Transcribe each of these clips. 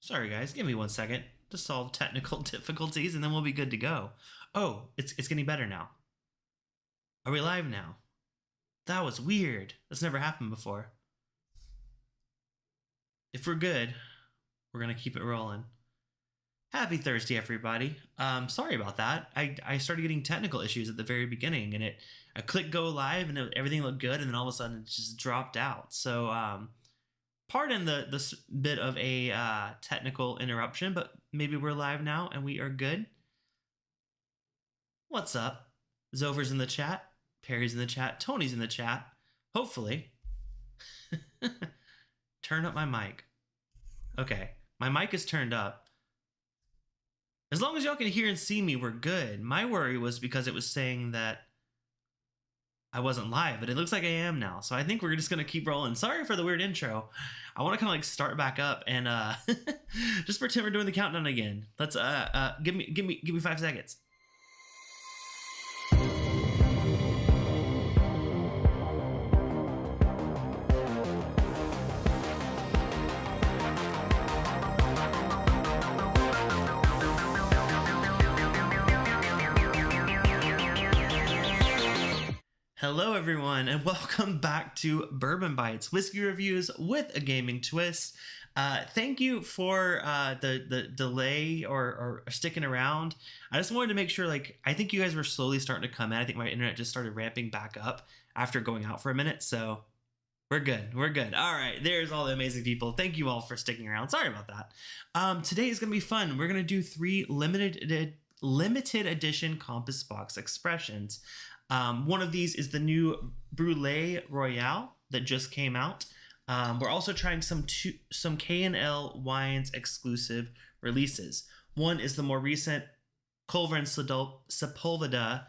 Sorry, guys. Give me 1 second to solve technical difficulties, and then we'll be good to go. Oh, it's getting better now. Are we live now? That was weird. That's never happened before. If we're good, we're going to keep it rolling. Happy Thursday, everybody. Sorry about that. I started getting technical issues at the very beginning, and I clicked go live, and everything looked good, and then all of a sudden it just dropped out. So pardon this bit of a technical interruption, but maybe we're live now and we are good. What's up? Zover's in the chat. Perry's in the chat. Tony's in the chat. Hopefully. Turn up my mic. Okay. My mic is turned up. As long as y'all can hear and see me, we're good. My worry was because it was saying that I wasn't live, but it looks like I am now. So I think we're just going to keep rolling. Sorry for the weird intro. I want to kind of like start back up and just pretend we're doing the countdown again. Let's give me 5 seconds. Hello everyone, and welcome back to Bourbon Bytes, whiskey reviews with a gaming twist. Thank you for the delay or sticking around. I just wanted to make sure, I think you guys were slowly starting to come in. I think my internet just started ramping back up after going out for a minute, so we're good. All right, there's all the amazing people. Thank you all for sticking around. Sorry about that. Today is going to be fun. We're going to do 3 limited edition compass box expressions. One of these is the new Brulee Royale that just came out. We're also trying some K&L Wines exclusive releases. One is the more recent Culver Sepulveda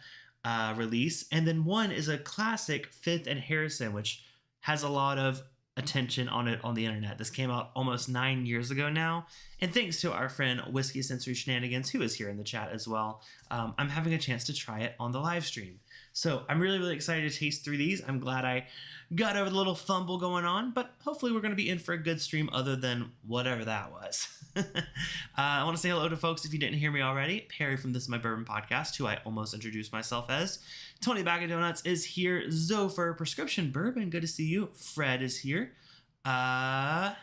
release, and then one is a classic 5th and Harrison, which has a lot of attention on it on the internet. This came out almost 9 years ago now, and thanks to our friend Whiskey Sensory Shenanigans, who is here in the chat as well, I'm having a chance to try it on the live stream. So I'm really excited to taste through these. I'm glad I got over the little fumble going on, but hopefully we're going to be in for a good stream other than whatever that was. I want to say hello to folks if you didn't hear me already. Perry from This Is My Bourbon Podcast, who I almost introduced myself as. Tony Bag of Donuts is here. Zofer Prescription Bourbon, good to see you. Fred is here. Yeah,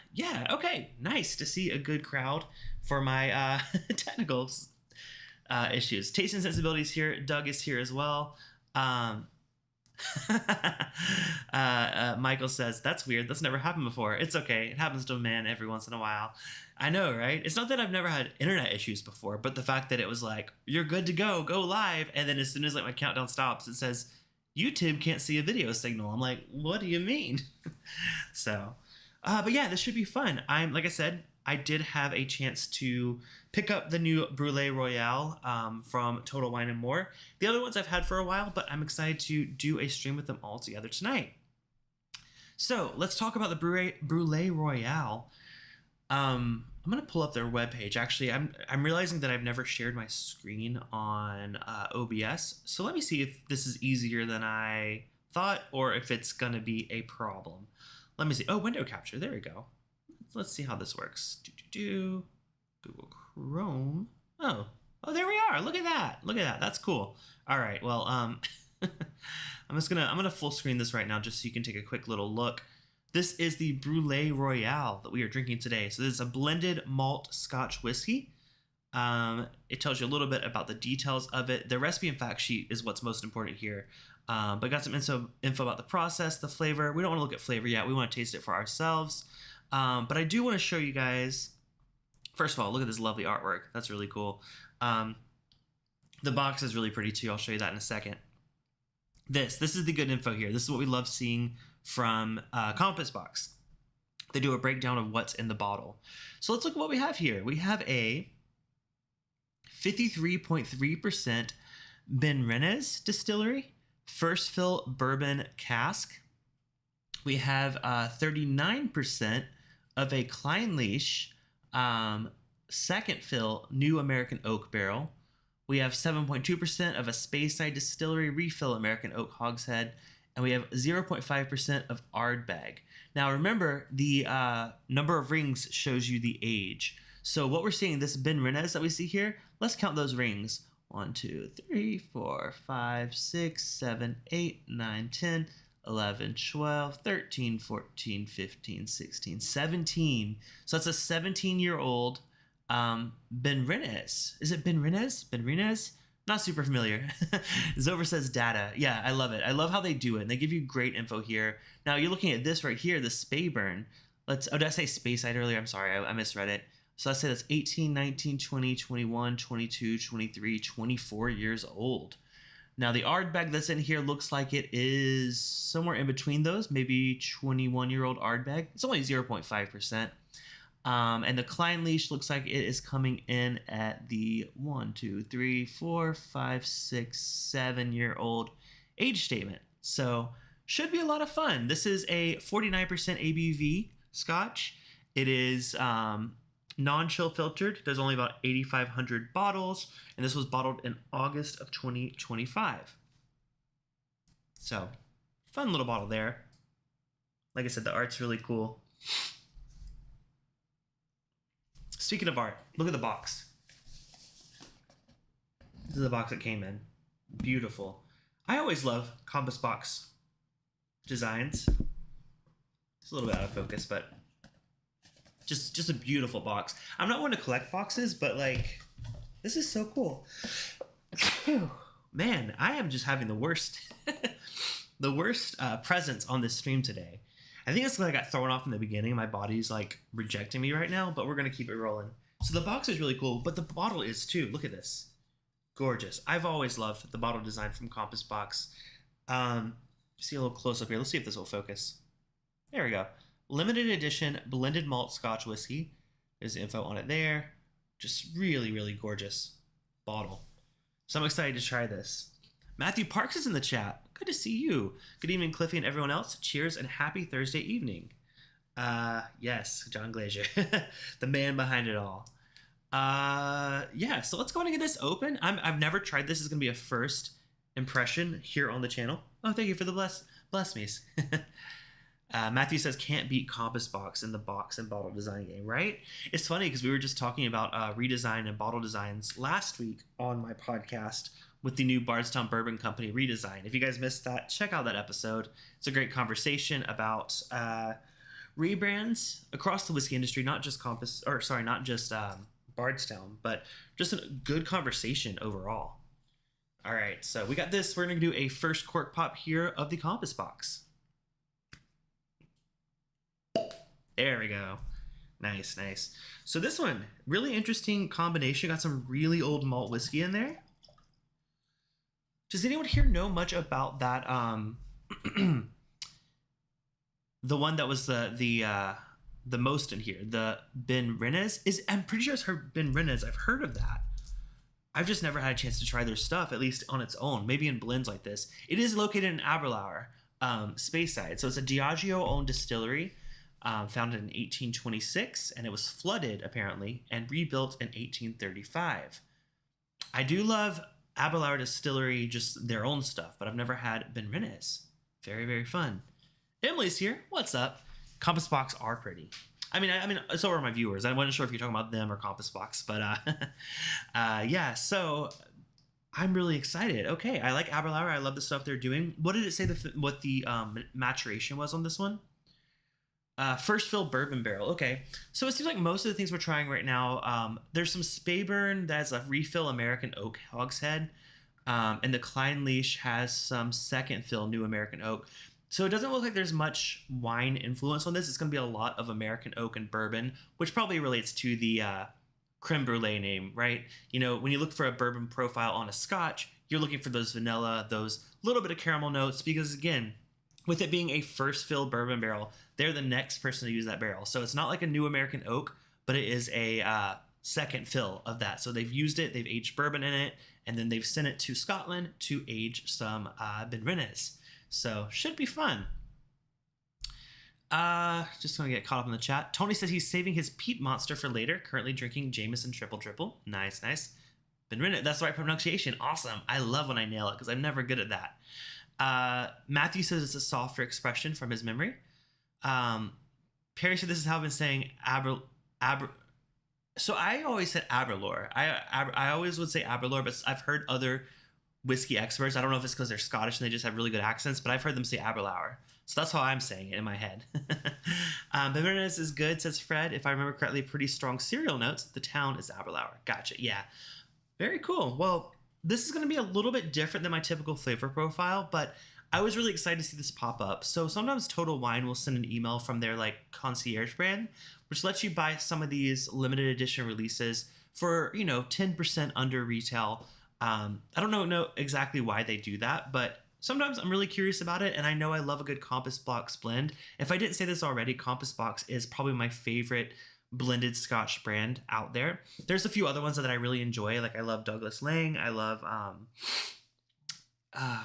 okay. Nice to see a good crowd for my technical issues. Taste and Sensibilities here. Doug is here as well. Michael says, that's weird. That's never happened before. It's okay. It happens to a man every once in a while. I know, right? It's not that I've never had internet issues before, but the fact that it was like, you're good to go live. And then as soon as my countdown stops, it says, YouTube can't see a video signal. I'm like, what do you mean? So, but yeah, this should be fun. Like I said, I did have a chance to pick up the new Brulee Royale from Total Wine & More. The other ones I've had for a while, but I'm excited to do a stream with them all together tonight. So let's talk about the Brulee Royale. I'm going to pull up their webpage. Actually, I'm realizing that I've never shared my screen on OBS. So let me see if this is easier than I thought or if it's going to be a problem. Let me see. Oh, window capture. There we go. Let's see how this works. Google Chrome. Oh, there we are. Look at that. That's cool. All right. Well, I'm gonna full screen this right now just so you can take a quick little look. This is the Brulee Royale that we are drinking today. So this is a blended malt Scotch whiskey. It tells you a little bit about the details of it. The recipe and fact sheet is what's most important here. But got some info about the process, the flavor. We don't want to look at flavor yet. We want to taste it for ourselves. But I do want to show you guys, first of all, look at this lovely artwork. That's really cool. The box is really pretty too. I'll show you that in a second. This is the good info here. This is what we love seeing from Compass Box. They do a breakdown of what's in the bottle. So let's look at what we have here. We have a 53.3% Benrenez distillery, first fill bourbon cask. We have 39% of a Kleinlich second fill New American Oak barrel. We have 7.2% of a Speyside Distillery refill American Oak hogshead, and we have 0.5% of Ardbeg. Now remember, the number of rings shows you the age. So what we're seeing, this Ben Rennes that we see here, let's count those rings. 1, 2, 3, 4, 5, 6, 7, 8, 9, 10, 11, 12, 13, 14, 15, 16, 17. So that's a 17-year-old Ben Rennes. Is it Ben Rennes? Ben Rennes? Not super familiar. Zover says data. Yeah, I love it. I love how they do it. And they give you great info here. Now you're looking at this right here, the Speyburn. Did I say Speyside earlier? I'm sorry, I misread it. So let's say that's 18, 19, 20, 21, 22, 23, 24 years old. Now the Ardbeg that's in here looks like it is somewhere in between those, maybe 21-year-old Ardbeg. It's only 0.5%. And the Kleinleash looks like it is coming in at the 1, 2, 3, 4, 5, 6, 7-year-old age statement. So should be a lot of fun. This is a 49% ABV Scotch. It is non-chill filtered. There's only about 8,500 bottles, and this was bottled in August of 2025. So fun little bottle there. Like I said, the art's really cool. Speaking of art, look at the box. This is the box it came in. Beautiful. I always love Compass box designs. It's a little bit out of focus, but just a beautiful box. I'm not one to collect boxes, but like, this is so cool. Man, I am just having the worst presence on this stream today. I think it's because I got thrown off in the beginning. My body's like rejecting me right now, but we're going to keep it rolling. So the box is really cool, but the bottle is too. Look at this. Gorgeous. I've always loved the bottle design from Compass Box. See a little close up here. Let's see if this will focus. There we go. Limited edition blended malt Scotch whiskey. There's the info on it there. Just really, really gorgeous bottle. So I'm excited to try this. Matthew Parks is in the chat. Good to see you. Good evening, Cliffy and everyone else. Cheers and happy Thursday evening. Yes, John Glazier, the man behind it all. Yeah, so let's go ahead and get this open. I've never tried this. It's going to be a first impression here on the channel. Oh, thank you for the bless me's. Matthew says, can't beat Compass Box in the box and bottle design game, right? It's funny because we were just talking about redesign and bottle designs last week on my podcast with the new Bardstown Bourbon Company redesign. If you guys missed that, check out that episode. It's a great conversation about rebrands across the whiskey industry, not just Bardstown, but just a good conversation overall. All right, so we got this. We're going to do a first cork pop here of the Compass Box. There we go. Nice, nice. So this one, really interesting combination. Got some really old malt whiskey in there. Does anyone here know much about that? The one that was the most in here, the Ben Rennes I'm pretty sure it's Ben Rennes. I've heard of that. I've just never had a chance to try their stuff, at least on its own. Maybe in blends like this. It is located in Aberlour, Speyside. So it's a Diageo-owned distillery. Founded in 1826, and it was flooded, apparently, and rebuilt in 1835. I do love Aberlour Distillery, just their own stuff, but I've never had Ben Rennes. Very, very fun. Emily's here. What's up? Compass Box are pretty. I mean, so are my viewers. I wasn't sure if you're talking about them or Compass Box, but yeah, so I'm really excited. Okay, I like Aberlour. I love the stuff they're doing. What did it say what the maturation was on this one? First fill bourbon barrel. Okay, so it seems like most of the things we're trying right now, there's some Speyburn that's a refill American oak hogshead, and the Kleinleash has some second fill new American oak. So it doesn't look like there's much wine influence on this. It's going to be a lot of American oak and bourbon, which probably relates to the creme brulee name, right? You know, when you look for a bourbon profile on a Scotch, you're looking for those vanilla, those little bit of caramel notes, because again, with it being a first fill bourbon barrel, they're the next person to use that barrel. So it's not like a new American oak, but it is a second fill of that. So they've used it, they've aged bourbon in it, and then they've sent it to Scotland to age some Ben Rennes. So should be fun. Just gonna get caught up in the chat. Tony says he's saving his peat monster for later, currently drinking Jameson Triple Triple. Nice, nice. Ben Rennes, that's the right pronunciation. Awesome. I love when I nail it because I'm never good at that. Matthew says it's a softer expression from his memory. Perry said this is how I've been saying So I always said Aberlour. I always would say Aberlour, but I've heard other whiskey experts. I don't know if it's because they're Scottish and they just have really good accents, but I've heard them say Aberlour. So that's how I'm saying it in my head. Bitterness is good, says Fred. If I remember correctly, pretty strong cereal notes. The town is Aberlour. Gotcha. Yeah. Very cool. Well, this is going to be a little bit different than my typical flavor profile, but I was really excited to see this pop up. So sometimes Total Wine will send an email from their like concierge brand, which lets you buy some of these limited edition releases for 10% under retail. I don't know exactly why they do that, but sometimes I'm really curious about it, and I know I love a good Compass Box blend. If I didn't say this already, Compass Box is probably my favorite blended Scotch brand out there. There's a few other ones that I really enjoy. Like I love Douglas Lang. I love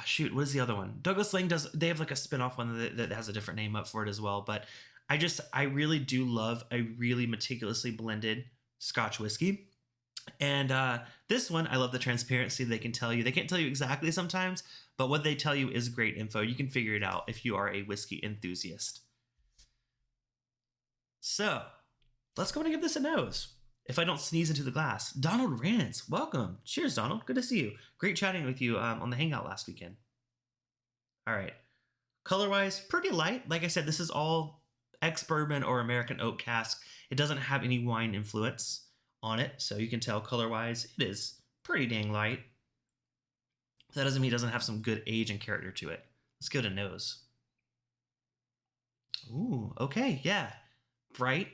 shoot, what is the other one? Douglas Lang they have like a spin-off one that has a different name up for it as well. But I really do love a really meticulously blended Scotch whiskey. And this one, I love the transparency. They can't tell you exactly sometimes, but what they tell you is great info. You can figure it out if you are a whiskey enthusiast. So let's go and give this a nose. If I don't sneeze into the glass. Donald Rance, welcome. Cheers, Donald. Good to see you. Great chatting with you on the Hangout last weekend. All right. Color-wise, pretty light. Like I said, this is all ex-bourbon or American oak cask. It doesn't have any wine influence on it, so you can tell color-wise it is pretty dang light. That doesn't mean it doesn't have some good age and character to it. Let's give it a nose. Ooh, okay, yeah. Bright.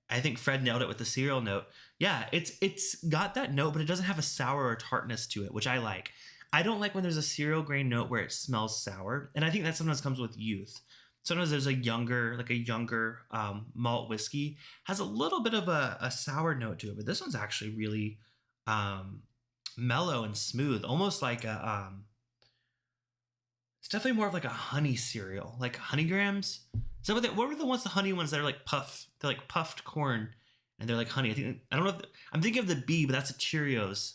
I think Fred nailed it with the cereal note. Yeah, it's got that note, but it doesn't have a sour or tartness to it, which I like. I don't like when there's a cereal grain note where it smells sour, and I think that sometimes comes with youth. Sometimes there's a younger malt whiskey has a little bit of a sour note to it, but this one's actually really mellow and smooth, almost like it's definitely more of like a honey cereal, like honey grams. So what were the honey ones that are like puff? They're like puffed corn, and they're like honey. I don't know. I'm thinking of the bee, but that's a Cheerios.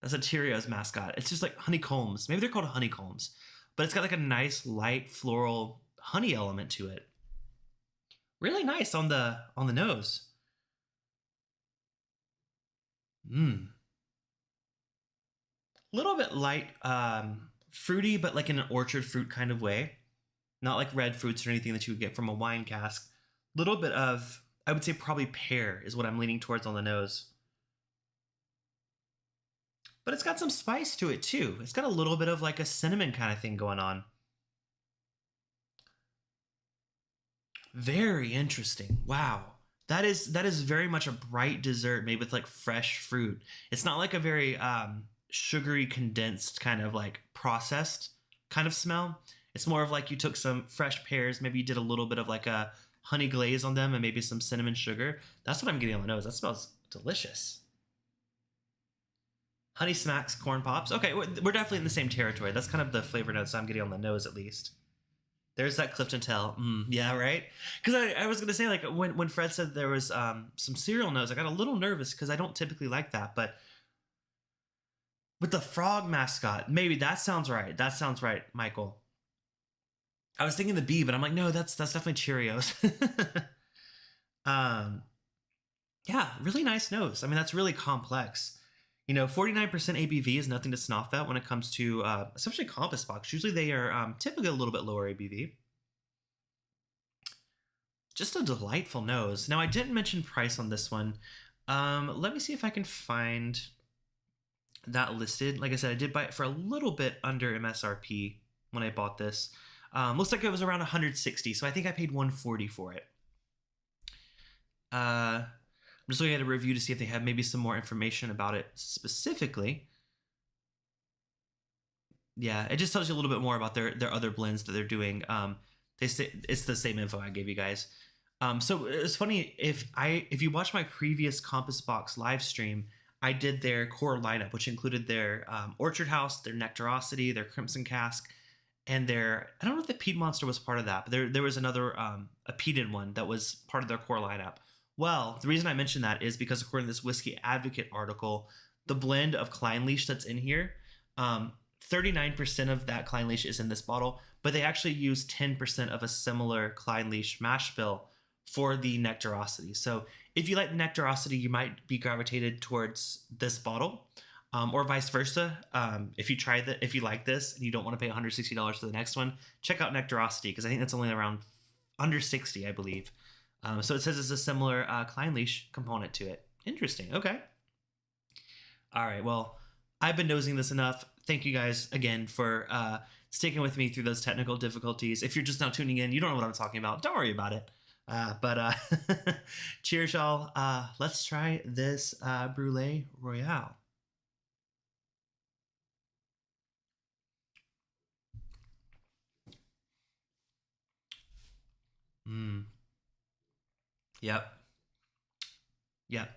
That's a Cheerios mascot. It's just like honeycombs. Maybe they're called honeycombs, but it's got like a nice light floral honey element to it. Really nice on the nose. Little bit light, fruity, but like in an orchard fruit kind of way. Not like red fruits or anything that you would get from a wine cask. Little bit of, I would say probably pear is what I'm leaning towards on the nose. But it's got some spice to it too. It's got a little bit of like a cinnamon kind of thing going on. Very interesting. Wow. That is very much a bright dessert made with like fresh fruit. It's not like a very sugary condensed kind of like processed kind of smell. It's more of like you took some fresh pears, maybe you did a little bit of like a honey glaze on them and maybe some cinnamon sugar. That's what I'm getting on the nose. That smells delicious. Honey smacks, corn pops. Okay, we're definitely in the same territory. That's kind of the flavor notes I'm getting on the nose at least. There's that Clifton Tell. Yeah, right? Because I was going to say, like, when Fred said there was some cereal notes, I got a little nervous because I don't typically like that. But with the frog mascot, maybe that sounds right. That sounds right, Michael. I was thinking the bee, but I'm like, no, that's definitely Cheerios. Yeah, really nice nose. I mean, that's really complex. 49% ABV is nothing to scoff at when it comes to, especially Compass Box. Usually they are typically a little bit lower ABV. Just a delightful nose. Now, I didn't mention price on this one. Let me see if I can find that listed. Like I said, I did buy it for a little bit under MSRP when I bought this. Looks like it was around 160, so I think I paid 140 for it. I'm just looking at a review to see if they have maybe some more information about it specifically. Yeah, it just tells you a little bit more about their other blends that they're doing. They say it's the same info I gave you guys. So it's funny, if you watch my previous Compass Box live stream, I did their core lineup, which included their Orchard House, their Nectarosity, their Crimson Cask, and I don't know if the Peat Monster was part of that, but there was another, a peated one that was part of their core lineup. Well, the reason I mention that is because according to this Whiskey Advocate article, the blend of Kleinleach that's in here, 39% of that Kleinleach is in this bottle, but they actually use 10% of a similar Kleinleach mash bill for the Nectarosity. So If you like nectarosity, you might be gravitated towards this bottle, or vice versa. If you like this and you don't want to pay $160 for the next one, check out nectarosity, because I think that's only around under 60, I believe. So it says it's a similar Kleinleash component to it. Interesting. Okay. All right. Well, I've been nosing this enough. Thank you guys again for sticking with me through those technical difficulties. If you're just now tuning in, you don't know what I'm talking about. Don't worry about it. But cheers, y'all. Let's try this Brulee Royale. Yep. Yep.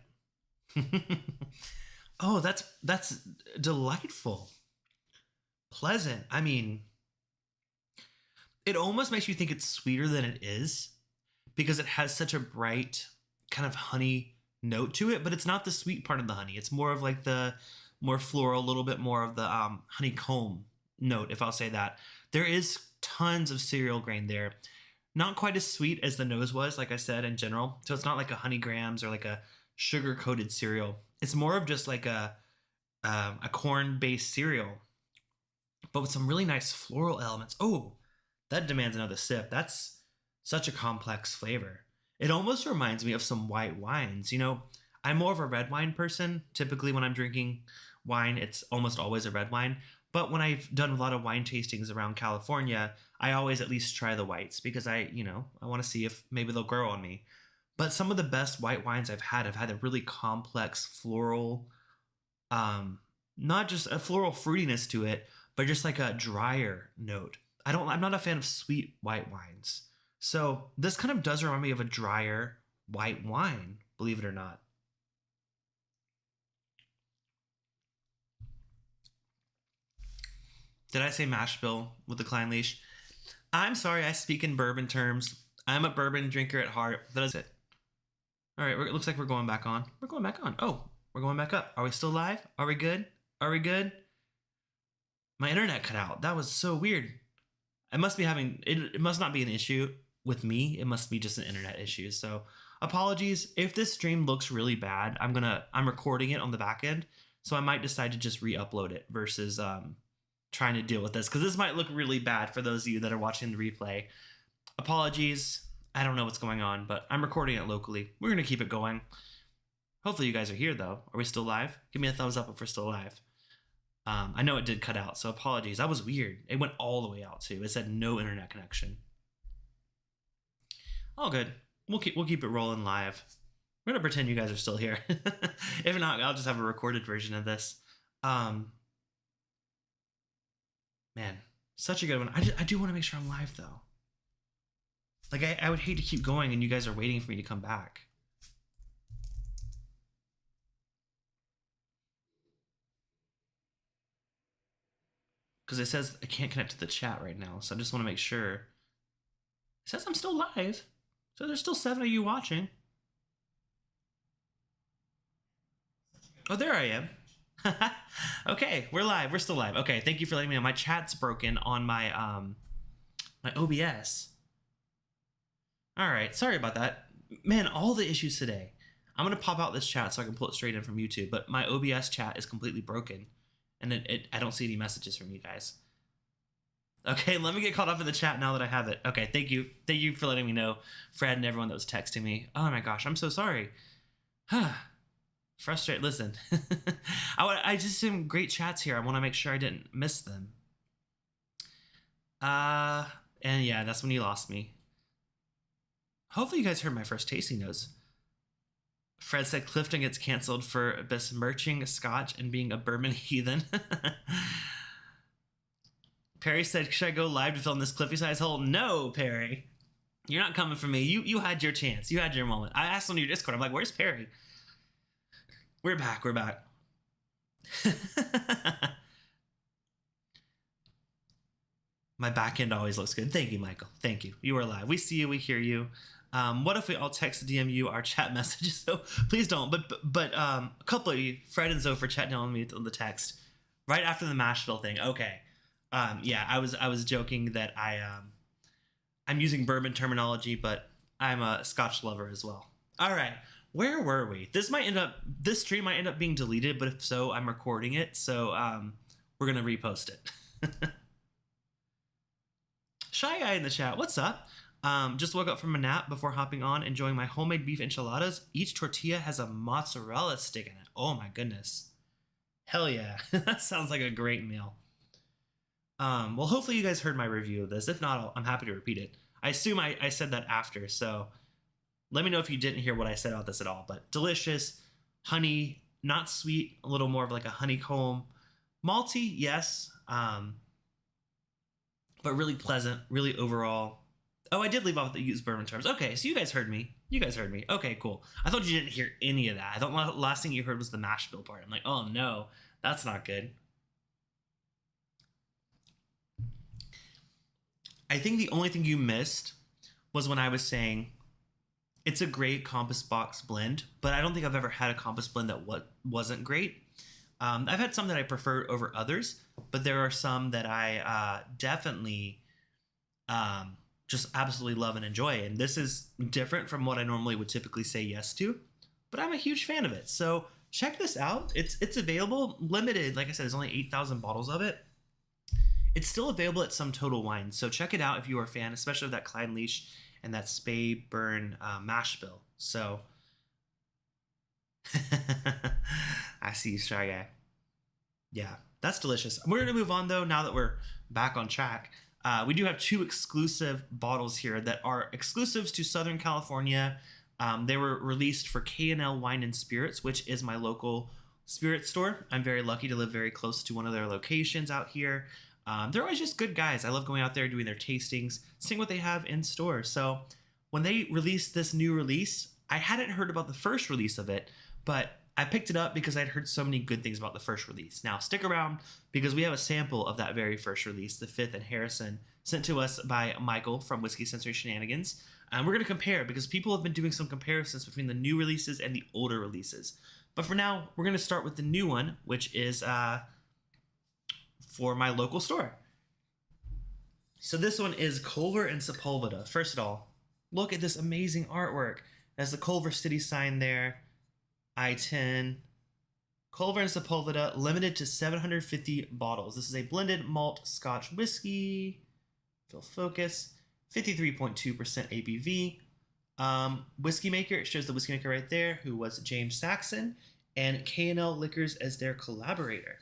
Oh, that's delightful. Pleasant. I mean, it almost makes you think it's sweeter than it is, because it has such a bright kind of honey note to it, but it's not the sweet part of the honey. It's more of like the more floral, a little bit more of the honeycomb note, if I'll say that. There is tons of cereal grain there. Not quite as sweet as the nose was, like I said, in general. So it's not like a honey grams or like a sugar coated cereal. It's more of just like a corn based cereal, but with some really nice floral elements. Oh, that demands another sip. That's such a complex flavor. It almost reminds me of some white wines. You know, I'm more of a red wine person. Typically when I'm drinking wine, it's almost always a red wine. But when I've done a lot of wine tastings around California, I always at least try the whites, because I want to see if maybe they'll grow on me. But some of the best white wines I've had have had a really complex floral, not just a floral fruitiness to it, but just like a drier note. I'm not a fan of sweet white wines. So this kind of does remind me of a drier white wine, believe it or not. Did I say mash bill with the Kleinleash? I'm sorry, I speak in bourbon terms. I'm a bourbon drinker at heart. That is it. All right, it looks like we're going back on. We're going back on. Oh, we're going back up. Are we still live? Are we good? Are we good? My internet cut out. That was so weird. It must not be an issue with me. It must be just an internet issue. So apologies. If this stream looks really bad, I'm recording it on the back end. So I might decide to just re-upload it versus trying to deal with this, because this might look really bad for those of you that are watching the replay. Apologies. I don't know what's going on, but I'm recording it locally. We're going to keep it going. Hopefully you guys are here, though. Are we still live? Give me a thumbs up if we're still live. I know it did cut out, so apologies. That was weird. It went all the way out, too. It said no internet connection. All good. We'll keep it rolling live. We're going to pretend you guys are still here. If not, I'll just have a recorded version of this. Man, such a good one. I do want to make sure I'm live, though. Like, I would hate to keep going and you guys are waiting for me to come back. Because it says I can't connect to the chat right now, so I just want to make sure. It says I'm still live. So there's still 7 of you watching. Oh, there I am. Okay, we're live. We're still live. Okay, thank you for letting me know. My chat's broken on my my OBS. All right, sorry about that. Man, all the issues today. I'm gonna pop out this chat so I can pull it straight in from YouTube, but my OBS chat is completely broken, and I don't see any messages from you guys. Okay, let me get caught up in the chat now that I have it. Okay, thank you for letting me know, Fred and everyone that was texting me. Oh my gosh, I'm so sorry. Frustrated. Listen, I just some great chats here. I want to make sure I didn't miss them. And yeah, that's when you lost me. Hopefully you guys heard my first tasting notes. Fred said Clifton gets canceled for besmirching scotch and being a bourbon heathen. Perry said, should I go live to film this Cliffy size hole? No, Perry. You're not coming for me. You had your chance. You had your moment. I asked on your Discord. I'm like, where's Perry? We're back. We're back. My back end always looks good. Thank you, Michael. Thank you. You are live. We see you. We hear you. What if we all text DM you our chat messages? So please don't. But a couple of you, Fred and Zoe, for chatting on me on the text right after the Mashville thing. Okay. Yeah, I was joking that I'm using bourbon terminology, but I'm a Scotch lover as well. All right. Where were we? This stream might end up being deleted, but if so, I'm recording it, so we're gonna repost it. Shy Guy in the chat, what's up? Just woke up from a nap before hopping on, enjoying my homemade beef enchiladas. Each tortilla has a mozzarella stick in it. Oh my goodness. Hell yeah. That sounds like a great meal. Well, hopefully you guys heard my review of this. If not, I'm happy to repeat it. I assume I said that after, so let me know if you didn't hear what I said about this at all. But delicious, honey, not sweet, a little more of like a honeycomb. Malty, yes, but really pleasant, really overall. Oh, I did leave off the used bourbon terms. Okay, so you guys heard me. Okay, cool. I thought you didn't hear any of that. I thought the last thing you heard was the mash bill part. I'm like, oh no, that's not good. I think the only thing you missed was when I was saying it's a great Compass Box blend, but I don't think I've ever had a Compass blend that wasn't great. I've had some that I prefer over others, but there are some that I definitely just absolutely love and enjoy. And this is different from what I normally would typically say yes to, but I'm a huge fan of it. So check this out. It's available, limited. Like I said, there's only 8,000 bottles of it. It's still available at some Total Wine, so check it out if you are a fan, especially of that Clyde Leash and that Spey Burn mash bill. So I see you, Shy Guy. Yeah, that's delicious. We're going to move on, though, now that we're back on track. We do have 2 exclusive bottles here that are exclusives to Southern California. They were released for K&L Wine and Spirits, which is my local spirit store. I'm very lucky to live very close to one of their locations out here. They're always just good guys. I love going out there doing their tastings, seeing what they have in store. So when they released this new release, I hadn't heard about the first release of it, but I picked it up because I'd heard so many good things about the first release. Now stick around because we have a sample of that very first release, the 5th and Harrison, sent to us by Michael from Whiskey Sensory Shenanigans. And we're going to compare because people have been doing some comparisons between the new releases and the older releases. But for now, we're going to start with the new one, which is for my local store. So this one is Culver and Sepulveda. First of all, look at this amazing artwork. There's the Culver City sign there. I-10. Culver and Sepulveda, limited to 750 bottles. This is a blended malt Scotch whiskey. Fill focus. 53.2% ABV. Whiskey maker, it shows the whiskey maker right there, who was James Saxon, and K&L Liquors as their collaborator.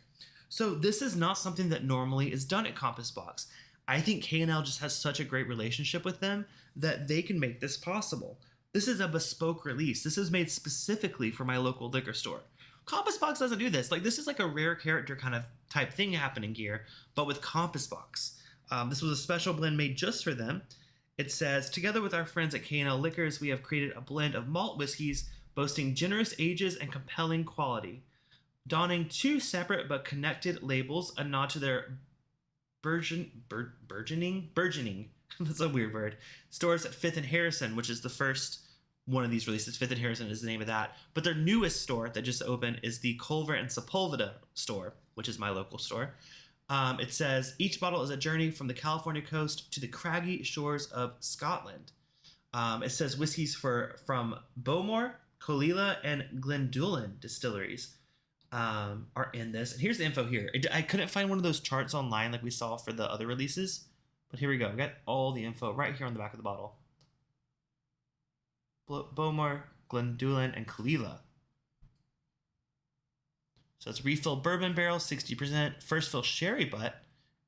So this is not something that normally is done at Compass Box. I think K&L just has such a great relationship with them that they can make this possible. This is a bespoke release. This is made specifically for my local liquor store. Compass Box doesn't do this. Like, this is like a rare character kind of type thing happening here, but with Compass Box. This was a special blend made just for them. It says, together with our friends at K&L Liquors, we have created a blend of malt whiskeys boasting generous ages and compelling quality. Donning 2 separate but connected labels, a nod to their burgeoning, that's a weird word, stores at 5th and Harrison, which is the first one of these releases. 5th and Harrison is the name of that. But their newest store that just opened is the Culver and Sepulveda store, which is my local store. It says, each bottle is a journey from the California coast to the craggy shores of Scotland. It says whiskeys from Bowmore, Colilla, and Glendullan distilleries are in this. And here's the info here. I couldn't find one of those charts online like we saw for the other releases, but here we go. I got all the info right here on the back of the bottle. Bowmore, Glendullan, and Colilla. So it's refill bourbon barrel, 60%, first fill sherry butt,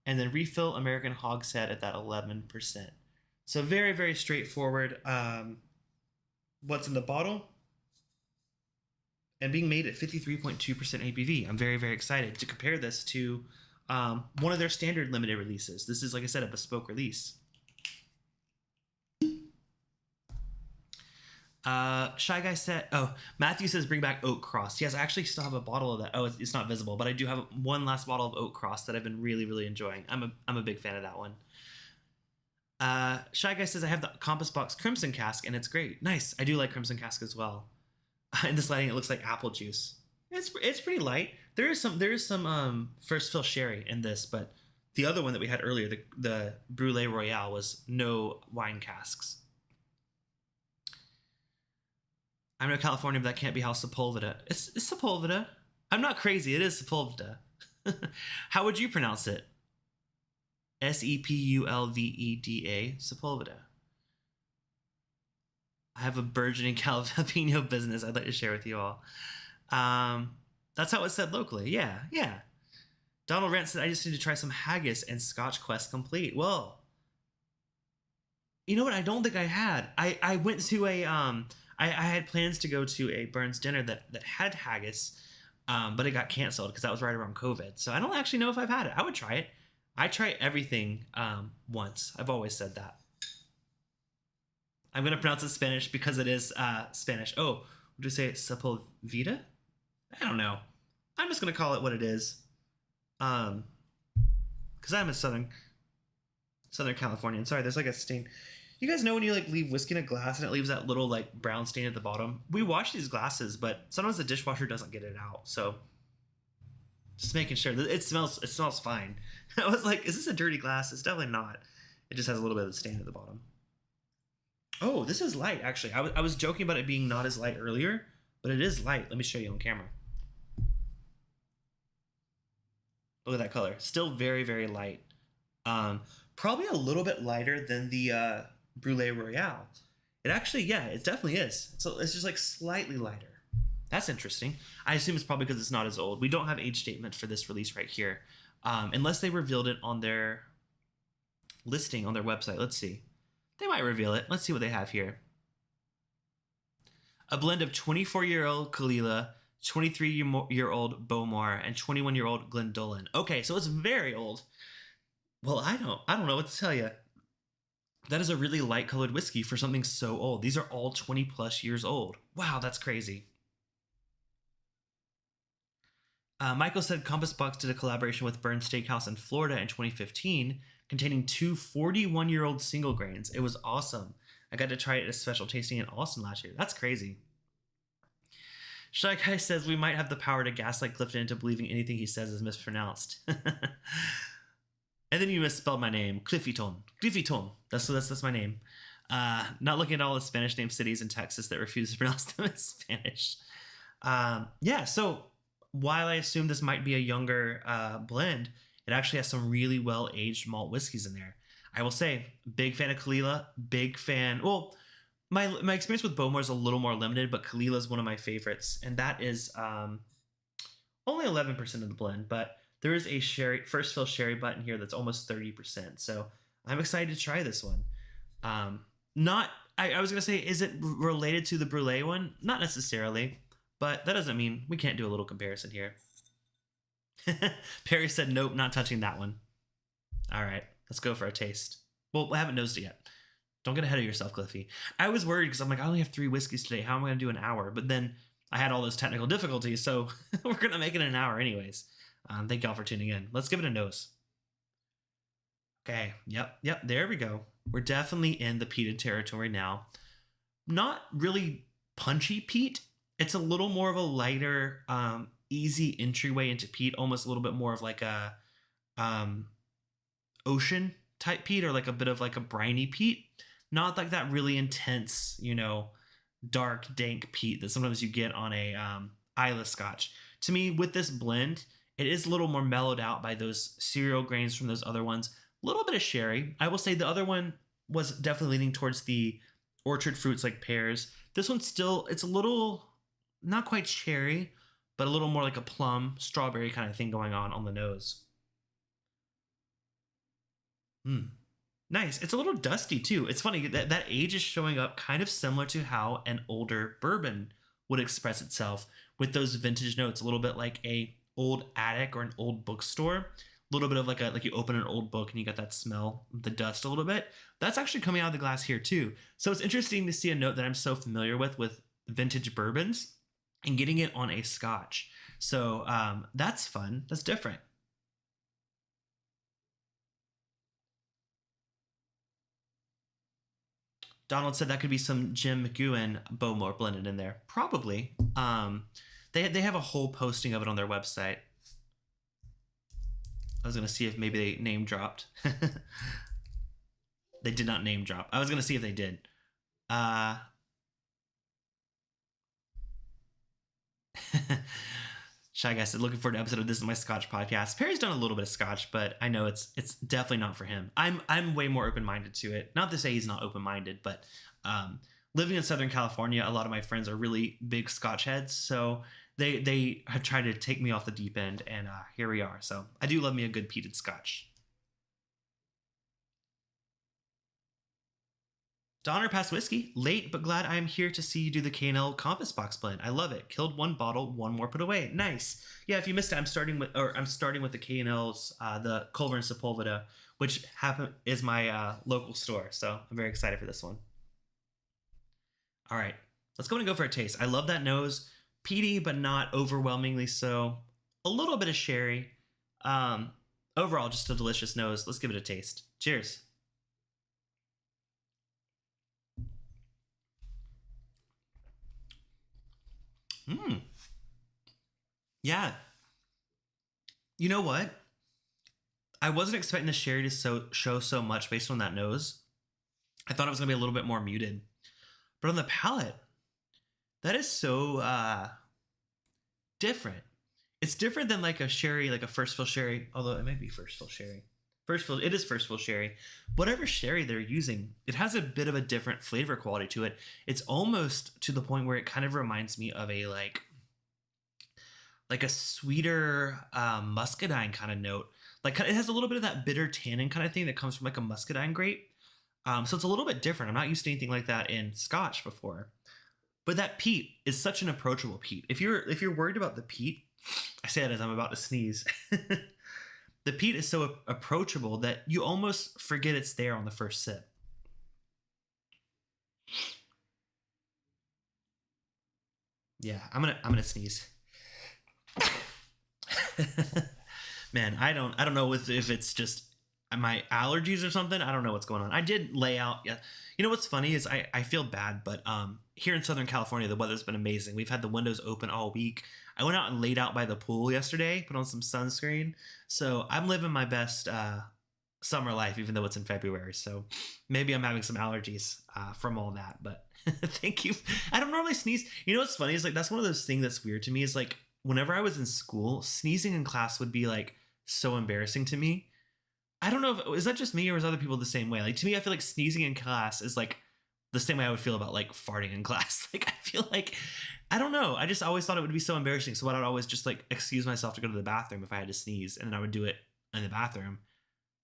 and then refill American hogshead at that 11%. So very, very straightforward. What's in the bottle? And being made at 53.2% ABV. I'm very, very excited to compare this to one of their standard limited releases. This is, like I said, a bespoke release. Shy Guy said, Matthew says bring back Oak Cross. Yes, I actually still have a bottle of that. Oh, it's not visible, but I do have one last bottle of Oak Cross that I've been really, really enjoying. I'm a big fan of that one. Shy Guy says I have the Compass Box Crimson Cask and it's great. Nice. I do like Crimson Cask as well. In this lighting, it looks like apple juice. It's pretty light. There is some first fill sherry in this, but the other one that we had earlier, the Brulee Royale, was no wine casks. I'm in California, but that can't be how Sepulveda. It's Sepulveda. I'm not crazy. It is Sepulveda. How would you pronounce it? Sepulveda. Sepulveda. I have a burgeoning jalapeno business I'd like to share with you all. That's how it's said locally. Yeah, yeah. Donald Rant said, I just need to try some haggis and Scotch Quest Complete. Well, you know what? I don't think I had. I went to I had plans to go to a Burns dinner that had haggis, but it got canceled because that was right around COVID. So I don't actually know if I've had it. I would try it. I try everything once. I've always said that. I'm going to pronounce it Spanish because it is Spanish. Oh, would you say Sepulveda? I don't know. I'm just going to call it what it is. Because I'm a Southern Californian. Sorry, there's like a stain. You guys know when you like leave whiskey in a glass and it leaves that little like brown stain at the bottom? We wash these glasses, but sometimes the dishwasher doesn't get it out. So just making sure that it smells fine. I was like, is this a dirty glass? It's definitely not. It just has a little bit of the stain at the bottom. Oh, this is light, actually. I was joking about it being not as light earlier, but it is light. Let me show you on camera. Look at that color. Still very, very light. Probably a little bit lighter than the Brulee Royale. It actually, yeah, it definitely is. So it's just like slightly lighter. That's interesting. I assume it's probably because it's not as old. We don't have age statement for this release right here. Unless they revealed it on their listing on their website. Let's see. They might reveal it. Let's see what they have here. A blend of 24-year-old Kalila, 23-year-old Bowmore, and 21-year-old Glendolin. Okay, so it's very old. Well, I don't know what to tell you. That is a really light colored whiskey for something so old. These are all 20 plus years old. Wow, that's crazy. Michael said Compass Box did a collaboration with Burns Steakhouse in Florida in 2015, containing two 41-year-old single grains. It was awesome. I got to try it at a special tasting in Austin last year. That's crazy. Shy Guy says we might have the power to gaslight Clifton into believing anything he says is mispronounced. And then you misspelled my name, Cliffiton. That's my name. Not looking at all the Spanish named cities in Texas that refuse to pronounce them in Spanish. Yeah, so while I assume this might be a younger blend, it actually has some really well-aged malt whiskeys in there. I will say, big fan of Kalila, big fan. Well, my experience with Bowmore is a little more limited, but Kalila is one of my favorites, and that is only 11% of the blend, but there is a sherry first fill sherry button here that's almost 30%. So I'm excited to try this one. I was gonna say, is it related to the Brûlée one? Not necessarily, but that doesn't mean we can't do a little comparison here. Perry said, nope, not touching that one. All right, let's go for a taste. Well, I haven't nosed it yet. Don't get ahead of yourself, Cliffy. I was worried because I'm like, I only have 3 whiskeys today. How am I going to do an hour? But then I had all those technical difficulties, so we're going to make it an hour anyways. Thank y'all for tuning in. Let's give it a nose. Okay, yep, there we go. We're definitely in the peated territory now. Not really punchy peat. It's a little more of a lighter, easy entryway into peat, almost a little bit more of like a ocean type peat, or like a bit of like a briny peat. Not like that really intense, dark, dank peat that sometimes you get on a Islay Scotch. To me, with this blend, it is a little more mellowed out by those cereal grains from those other ones. A little bit of sherry. I will say the other one was definitely leaning towards the orchard fruits like pears. This one's still, it's a little, not quite cherry, but a little more like a plum, strawberry kind of thing going on the nose. Nice. It's a little dusty too. It's funny that age is showing up kind of similar to how an older bourbon would express itself with those vintage notes, a little bit like a old attic or an old bookstore, a little bit of like you open an old book and you got that smell, the dust a little bit. That's actually coming out of the glass here too. So it's interesting to see a note that I'm so familiar with vintage bourbons and getting it on a Scotch. So that's fun. That's different. Donald said that could be some Jim McEwen Bowmore blended in there. Probably. They have a whole posting of it on their website. I was going to see if maybe they name dropped. They did not name drop. I was going to see if they did. Shy Guy said, looking forward to an episode of This Is My Scotch podcast. Perry's done a little bit of Scotch, but I know it's definitely not for him. I'm way more open-minded to it. Not to say he's not open-minded, but living in Southern California, a lot of my friends are really big Scotch heads, so they have tried to take me off the deep end, and here we are. So I do love me a good peated Scotch. Donner Pass Whiskey, late but glad I am here to see you do the K&L Compass Box blend. I love it. Killed one bottle, one more put away. Nice. Yeah, if you missed it, I'm starting with the K&L's, the Culver Sepulveda, which is my local store. So I'm very excited for this one. All right, let's go for a taste. I love that nose, peaty but not overwhelmingly so. A little bit of sherry. Overall, just a delicious nose. Let's give it a taste. Cheers. Yeah. You know what? I wasn't expecting the sherry to show so much based on that nose. I thought it was going to be a little bit more muted. But on the palate, that is so different. It's different than like a sherry, like a first fill sherry, although it might be first fill sherry. It is first fill sherry. Whatever sherry they're using, it has a bit of a different flavor quality to it. It's almost to the point where it kind of reminds me of a like a sweeter muscadine kind of note. Like it has a little bit of that bitter tannin kind of thing that comes from like a muscadine grape. So it's a little bit different. I'm not used to anything like that in Scotch before. But that peat is such an approachable peat. If you're worried about the peat, I say that as I'm about to sneeze. The peat is so approachable that you almost forget it's there on the first sip. Yeah, I'm gonna sneeze. Man, I don't know if it's just my allergies or something. I don't know what's going on. I did lay out. Yeah, you know what's funny is I feel bad, but here in Southern California the weather's been amazing. We've had the windows open all week. I went out and laid out by the pool yesterday, put on some sunscreen. So I'm living my best summer life, even though it's in February. So maybe I'm having some allergies from all that. But thank you. I don't normally sneeze. You know what's funny is like that's one of those things that's weird to me is like whenever I was in school, sneezing in class would be like so embarrassing to me. I don't know is that just me or is other people the same way? Like to me, I feel like sneezing in class is like the same way I would feel about like farting in class. Like I feel like I don't know. I just always thought it would be so embarrassing. So I would always just like excuse myself to go to the bathroom if I had to sneeze, and then I would do it in the bathroom.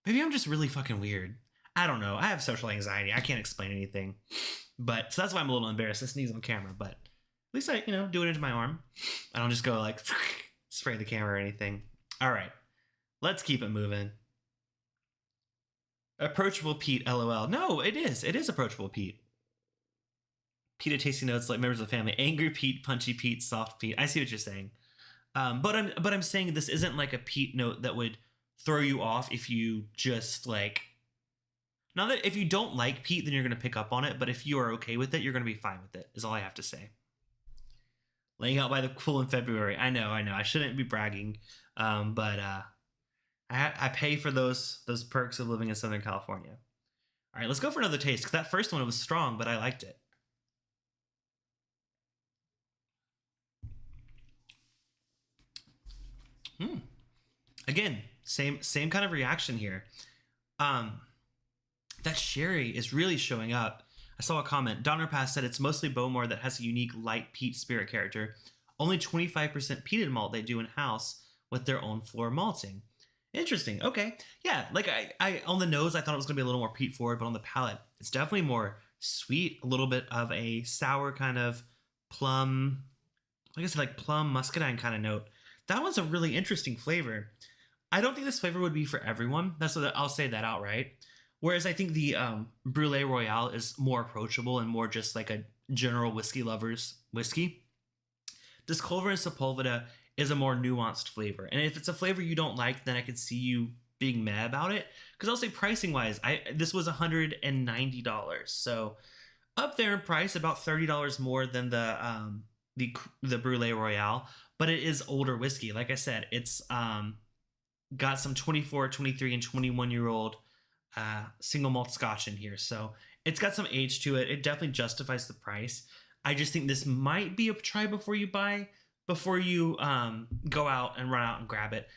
Maybe I'm just really fucking weird. I don't know. I have social anxiety. I can't explain anything. But so that's why I'm a little embarrassed to sneeze on camera. But at least I, do it into my arm. I don't just go like spray the camera or anything. All right. Let's keep it moving. Approachable Pete, LOL. No, it is. It is approachable Pete. Peated tasty notes like members of the family. Angry Pete, punchy Pete, soft Pete. I see what you're saying. But I'm saying this isn't like a Pete note that would throw you off if you just like. Not that if you don't like Pete, then you're going to pick up on it. But if you are okay with it, you're going to be fine with it, is all I have to say. Laying out by the pool in February. I know. I shouldn't be bragging. But I pay for those perks of living in Southern California. All right, let's go for another taste. Because that first one was strong, but I liked it. Again, same kind of reaction here. That sherry is really showing up. I saw a comment. Donner Pass said it's mostly Bowmore that has a unique light peat spirit character. Only 25% peated malt they do in house with their own floor malting. Interesting. Okay. Yeah. Like I on the nose, I thought it was gonna be a little more peat forward, but on the palate, it's definitely more sweet. A little bit of a sour kind of plum. I guess like plum muscadine kind of note. That one's a really interesting flavor. I don't think this flavor would be for everyone. That's what I'll say that outright. Whereas I think the Brulee Royale is more approachable and more just like a general whiskey lover's whiskey. This Culver Sepulveda is a more nuanced flavor. And if it's a flavor you don't like, then I could see you being mad about it. Because I'll say pricing wise, this was $190. So up there in price, about $30 more than the Brulee Royale. But it is older whiskey. Like I said, it's got some 24, 23, and 21-year-old single malt Scotch in here. So it's got some age to it. It definitely justifies the price. I just think this might be a try before you buy. before you go out and run out and grab it.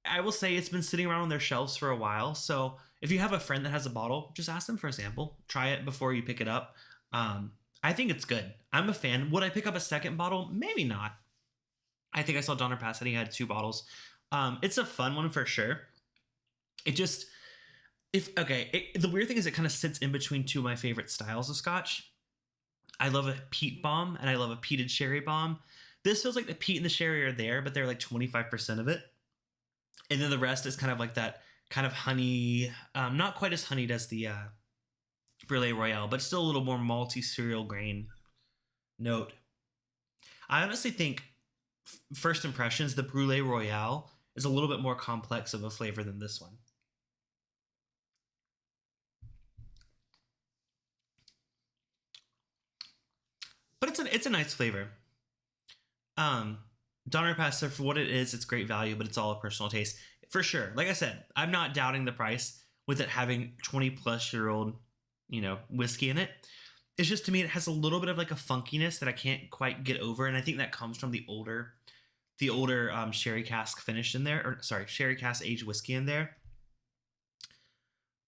I will say it's been sitting around on their shelves for a while. So if you have a friend that has a bottle, just ask them for a sample. Try it before you pick it up. I think it's good. I'm a fan. Would I pick up a second bottle? Maybe not. I think I saw Donner Pass and he had 2 bottles. It's a fun one for sure. It just, the weird thing is it kind of sits in between 2 of my favorite styles of scotch. I love a peat bomb and I love a peated sherry bomb. This feels like the peat and the sherry are there, but they're like 25% of it. And then the rest is kind of like that kind of honey, not quite as honeyed as the Brulee Royale, but still a little more malty cereal grain note. I honestly think, first impressions, the Brulee Royale is a little bit more complex of a flavor than this one. But it's a nice flavor. Donner Pass, for what it is, it's great value, but it's all a personal taste. For sure. Like I said, I'm not doubting the price with it having 20-plus-year-old, whiskey in it. It's just, to me, it has a little bit of like a funkiness that I can't quite get over, and I think that comes from the older sherry cask finish in there, or sorry, sherry cask aged whiskey in there.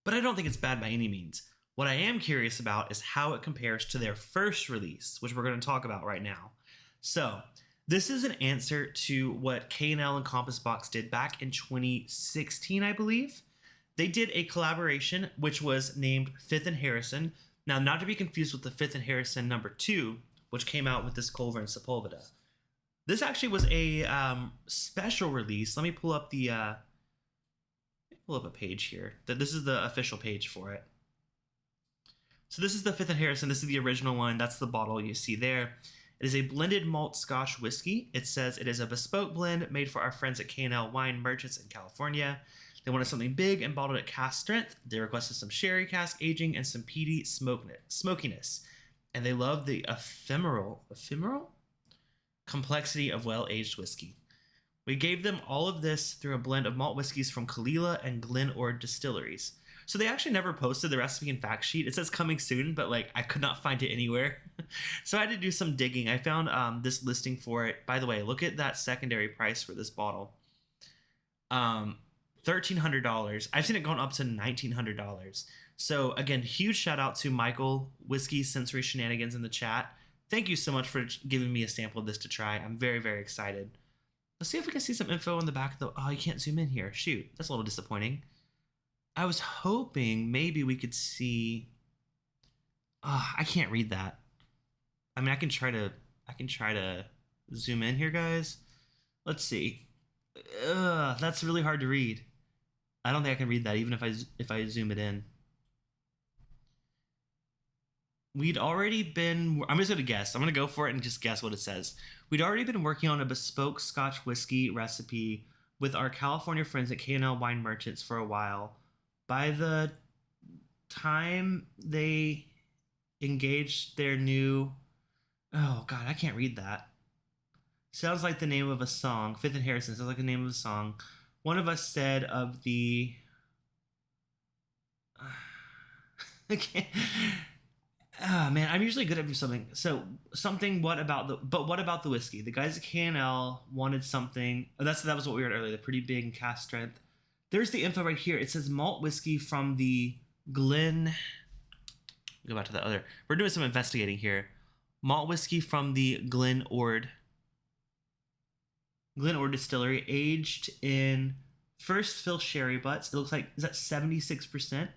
But I don't think it's bad by any means. What I am curious about is how it compares to their first release, which we're going to talk about right now. So, this is an answer to what K&L and Compass Box did back in 2016, I believe. They did a collaboration which was named Fifth and Harrison. Now, not to be confused with the Fifth and Harrison #2, which came out with this Culver and Sepulveda. This actually was a special release. Let me pull up a page here. This is the official page for it. So this is the Fifth and Harrison. This is the original one. That's the bottle you see there. It is a blended malt Scotch whiskey. It says it is a bespoke blend made for our friends at K&L Wine Merchants in California. They wanted something big and bottled at cask strength. They requested some sherry cask aging and some peaty smokiness. And they love the ephemeral complexity of well-aged whiskey. We gave them all of this through a blend of malt whiskeys from Kalila and Glen Ord distilleries. So they actually never posted the recipe and fact sheet. It says coming soon, but like I could not find it anywhere. So I had to do some digging. I found this listing for it. By the way, look at that secondary price for this bottle. $1,300. I've seen it going up to $1,900. So again, huge shout out to Michael, Whiskey Sensory Shenanigans in the chat. Thank you so much for giving me a sample of this to try. I'm very, very excited. Let's see if we can see some info on the back of the... Oh, you can't zoom in here. Shoot, that's a little disappointing. I was hoping maybe we could see... Oh, I can't read that. I mean, I can try to zoom in here, guys. Let's see. That's really hard to read. I don't think I can read that, even if I zoom it in. We'd already been... I'm just going to guess. I'm going to go for it and just guess what it says. We'd already been working on a bespoke Scotch whiskey recipe with our California friends at K&L Wine Merchants for a while. By the time they engaged their new... Oh, God, I can't read that. Sounds like the name of a song. Fifth and Harrison sounds like the name of a song. One of us said of the... I can't... Oh, man, I'm usually good at something. So, what about the whiskey? The guys at K&L wanted something... Oh, that was what we heard earlier, the pretty big cask strength. There's the info right here. It says malt whiskey from the Glen... Go back to the other... We're doing some investigating here. Malt whiskey from the Glen Ord distillery, aged in first fill sherry butts. It looks like... Is that 76%?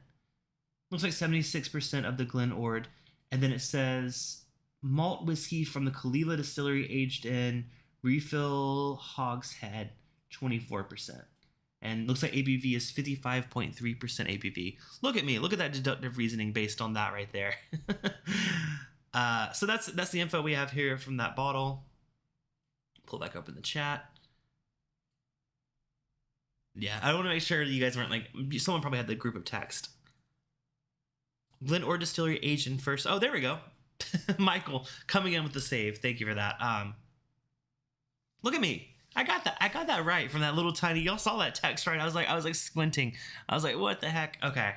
Looks like 76% of the Glen Ord. And then it says malt whiskey from the Kalila distillery, aged in refill hogshead, 24%. And looks like ABV is 55.3% ABV. Look at me. Look at that deductive reasoning based on that right there. So that's the info we have here from that bottle. Pull back up in the chat. Yeah, I want to make sure you guys weren't like... Someone probably had the group of text. Glen Ord Distillery, aged in first... Oh, there we go. Michael coming in with the save. Thank you for that. Look at me. I got that right from that little tiny... Y'all saw that text, right? I was like squinting. I was like, what the heck? Okay.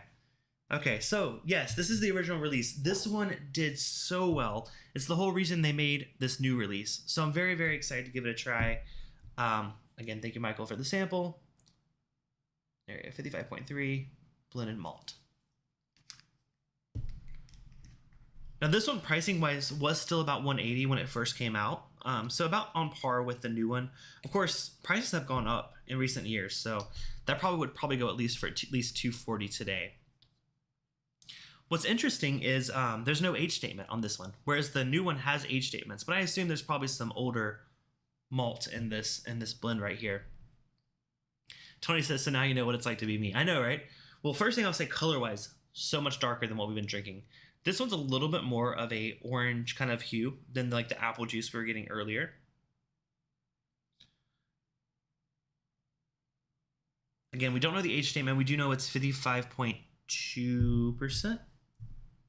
Okay, so yes, this is the original release. This one did so well. It's the whole reason they made this new release. So I'm very, very excited to give it a try. Again, thank you, Michael, for the sample. There you go, 55.3 blended malt. Now this one, pricing wise, was still about $180 when it first came out. So about on par with the new one. Of course, prices have gone up in recent years, so that probably would go at least for at least $240 today. What's interesting is there's no age statement on this one, whereas the new one has age statements. But I assume there's probably some older malt in this blend right here. Tony says, "So now you know what it's like to be me." I know, right? Well, first thing I'll say, color-wise, so much darker than what we've been drinking. This one's a little bit more of a orange kind of hue than like the apple juice we were getting earlier. Again, we don't know the age statement. We do know it's 55.2%.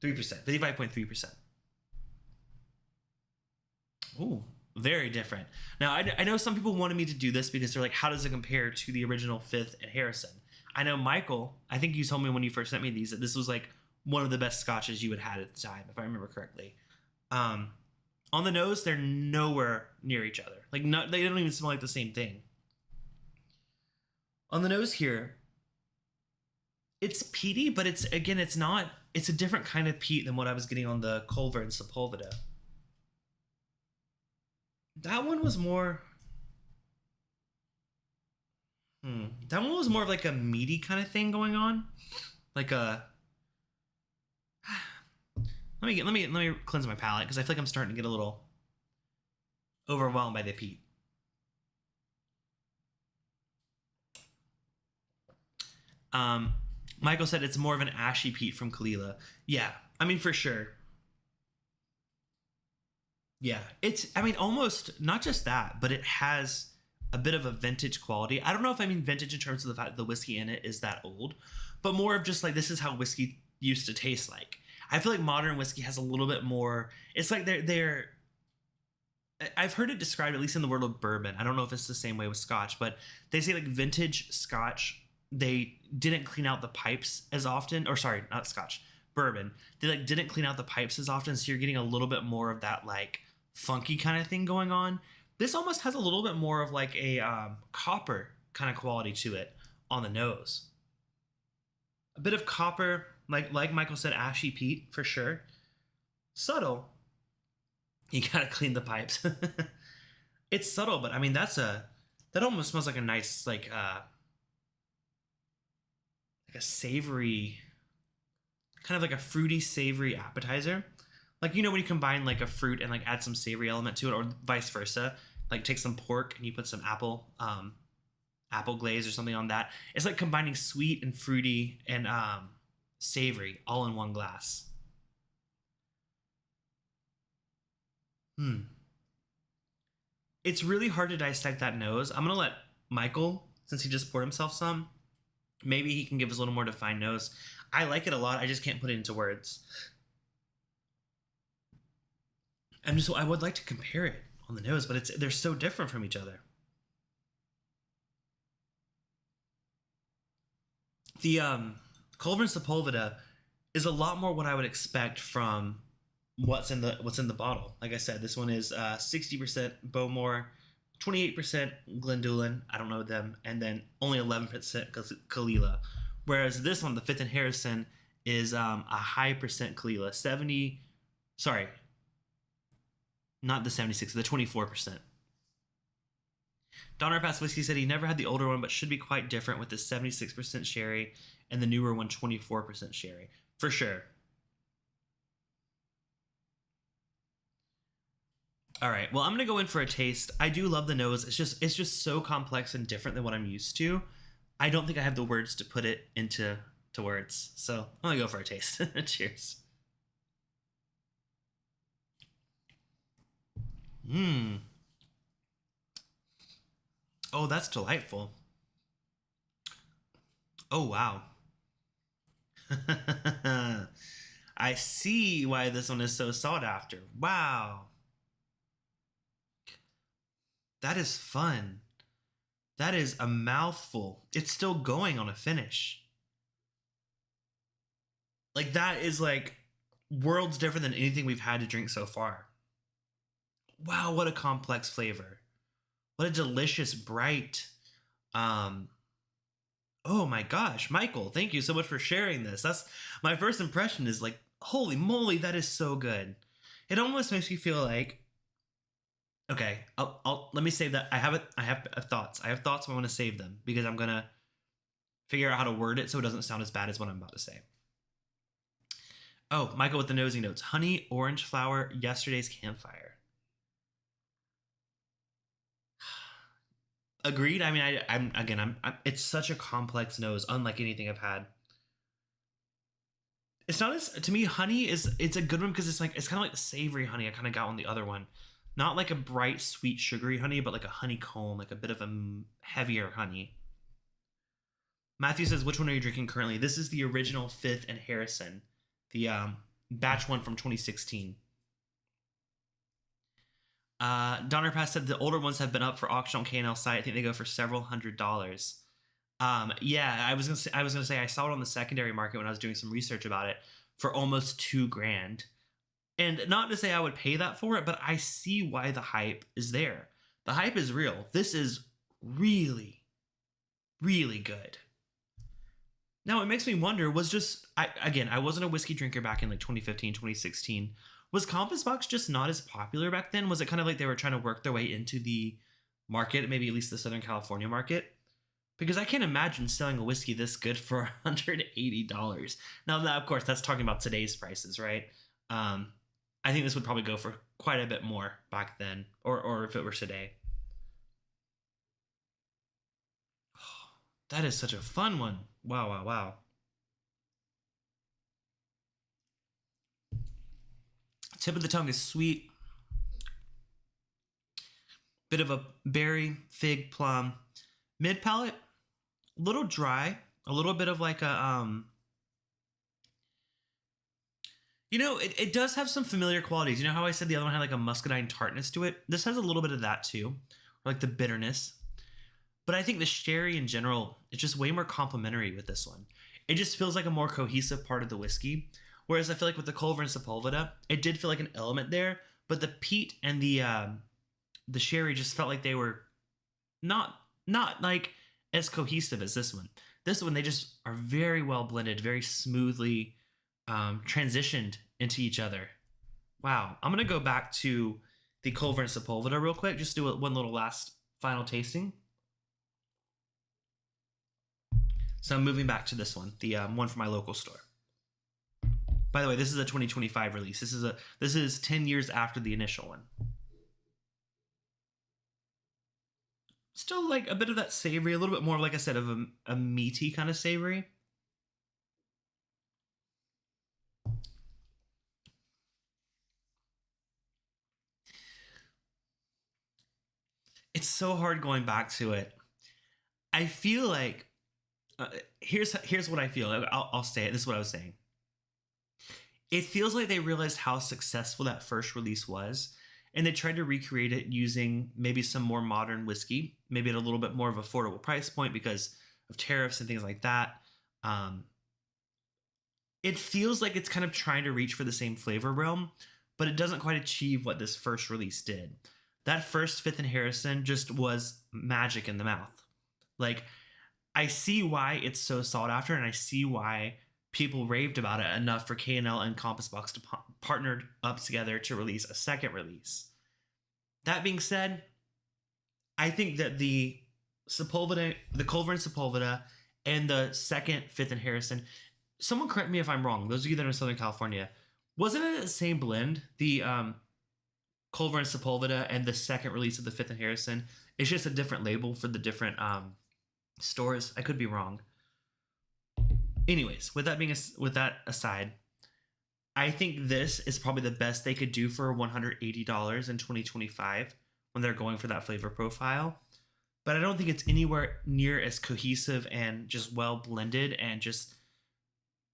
3%, 55.3%. Ooh, very different. Now, I know some people wanted me to do this because they're like, how does it compare to the original 5th and Harrison? I know Michael, I think you told me when you first sent me these that this was like one of the best scotches you had at the time, if I remember correctly. On the nose, they're nowhere near each other. Like, they don't even smell like the same thing. On the nose here, it's peaty, but it's not. It's a different kind of peat than what I was getting on the Culver and Sepulveda. That one was more. That one was more of like a meaty kind of thing going on, like a. Let me cleanse my palate because I feel like I'm starting to get a little overwhelmed by the peat. Michael said it's more of an ashy peat from Kalila. Yeah, I mean, for sure. Yeah, it's, I mean, almost not just that, but it has a bit of a vintage quality. I don't know if I mean vintage in terms of the fact that the whiskey in it is that old, but more of just like this is how whiskey used to taste like. I feel like modern whiskey has a little bit more. It's like they're. I've heard it described, at least in the world of bourbon. I don't know if it's the same way with Scotch, but they say like vintage Scotch, they didn't clean out the pipes as often, or sorry, not Scotch, bourbon. They like didn't clean out the pipes as often, so you're getting a little bit more of that like funky kind of thing going on. This almost has a little bit more of like a copper kind of quality to it on the nose. A bit of copper, like Michael said, ashy peat for sure. Subtle. You gotta clean the pipes. It's subtle, but I mean that almost smells like a nice like a savory, kind of like a fruity savory appetizer. Like, you know, when you combine like a fruit and like add some savory element to it, or vice versa, like take some pork and you put some apple glaze or something on that. It's like combining sweet and fruity and savory all in one glass. It's really hard to dissect that nose. I'm gonna let Michael, since he just poured himself some, maybe he can give us a little more defined nose. I like it a lot. I just can't put it into words. I would like to compare it on the nose, but they're so different from each other. The Culver Sepulveda is a lot more what I would expect from what's in the bottle. Like I said, this one is 60% Bowmore, 28% Glendulin. I don't know them, and then only 11% Kalila. Whereas this one, the 5th and Harrison, is a high percent Kalila, 70. Sorry, not the 76, the 24%. Donner Pass Whiskey said he never had the older one, but should be quite different with the 76% sherry and the newer one 24% sherry. For sure. All right, well, I'm going to go in for a taste. I do love the nose. It's just so complex and different than what I'm used to. I don't think I have the words to put it into words. So I'm going to go for a taste. Cheers. Oh, that's delightful. Oh, wow. I see why this one is so sought after. Wow. That is fun. That is a mouthful. It's still going on a finish. Like that is like worlds different than anything we've had to drink so far. Wow, what a complex flavor. What a delicious, bright. Um, oh my gosh, Michael, thank you so much for sharing this. That's my first impression is like, holy moly, that is so good. It almost makes me feel like, okay, I'll let me save that. I have thoughts. I have thoughts. I want to save them because I'm gonna figure out how to word it so it doesn't sound as bad as what I'm about to say. Oh, Michael with the nosy notes. Honey, orange flower, yesterday's campfire. Agreed. I mean, I'm again, it's such a complex nose, unlike anything I've had. It's not as to me. Honey is it's a good one because it's kind of like the savory honey I kind of got on the other one, not like a bright, sweet, sugary honey, but like a honeycomb, like a bit of a heavier honey. Matthew says, "Which one are you drinking currently?" This is the original Fifth and Harrison, the batch one from 2016. Donner Pass said the older ones have been up for auction on K&L site. I think they go for several $100s. Yeah, I was gonna say I saw it on the secondary market when I was doing some research about it for almost 2 grand. And not to say I would pay that for it, but I see why the hype is there. The hype is real. This is really, really good. Now it makes me wonder, I wasn't a whiskey drinker back in like 2015, 2016. Was Compass Box just not as popular back then? Was it kind of like they were trying to work their way into the market, maybe at least the Southern California market? Because I can't imagine selling a whiskey this good for $180. Now, that, of course, that's talking about today's prices, right? I think this would probably go for quite a bit more back then, or if it were today. That is such a fun one. Wow, wow, wow. Tip of the tongue is sweet. Bit of a berry, fig, plum. Mid palate, a little dry. A little bit of like it does have some familiar qualities. You know how I said the other one had like a muscadine tartness to it? This has a little bit of that too. Or like the bitterness. But I think the sherry in general is just way more complementary with this one. It just feels like a more cohesive part of the whiskey. Whereas I feel like with the Culver and Sepulveda, it did feel like an element there, but the peat and the sherry just felt like they were not like as cohesive as this one. This one they just are very well blended, very smoothly transitioned into each other. Wow, I'm gonna go back to the Culver and Sepulveda real quick. Just do one little last final tasting. So I'm moving back to this one, the one from my local store. By the way, this is a 2025 release. This is 10 years after the initial one. Still like a bit of that savory, a little bit more, like I said, of a meaty kind of savory. It's so hard going back to it. I feel like here's what I feel. I'll say it. This is what I was saying. It feels like they realized how successful that first release was, and they tried to recreate it using maybe some more modern whiskey, maybe at a little bit more of affordable price point because of tariffs and things like that. Um, it feels like it's kind of trying to reach for the same flavor realm, but it doesn't quite achieve what this first release did. That first Fifth and Harrison just was magic in the mouth. Like, I see why it's so sought after, and I see why people raved about it enough for K&L and Compass Box to partner up together to release a second release. That being said, I think that the Sepulveda, the Culver and Sepulveda, and the second Fifth and Harrison, someone correct me if I'm wrong, those of you that are in Southern California, wasn't it the same blend? The Culver and Sepulveda and the second release of the Fifth and Harrison. It's just a different label for the different stores. I could be wrong. Anyways, with that aside, I think this is probably the best they could do for $180 in 2025 when they're going for that flavor profile. But I don't think it's anywhere near as cohesive and just well blended and just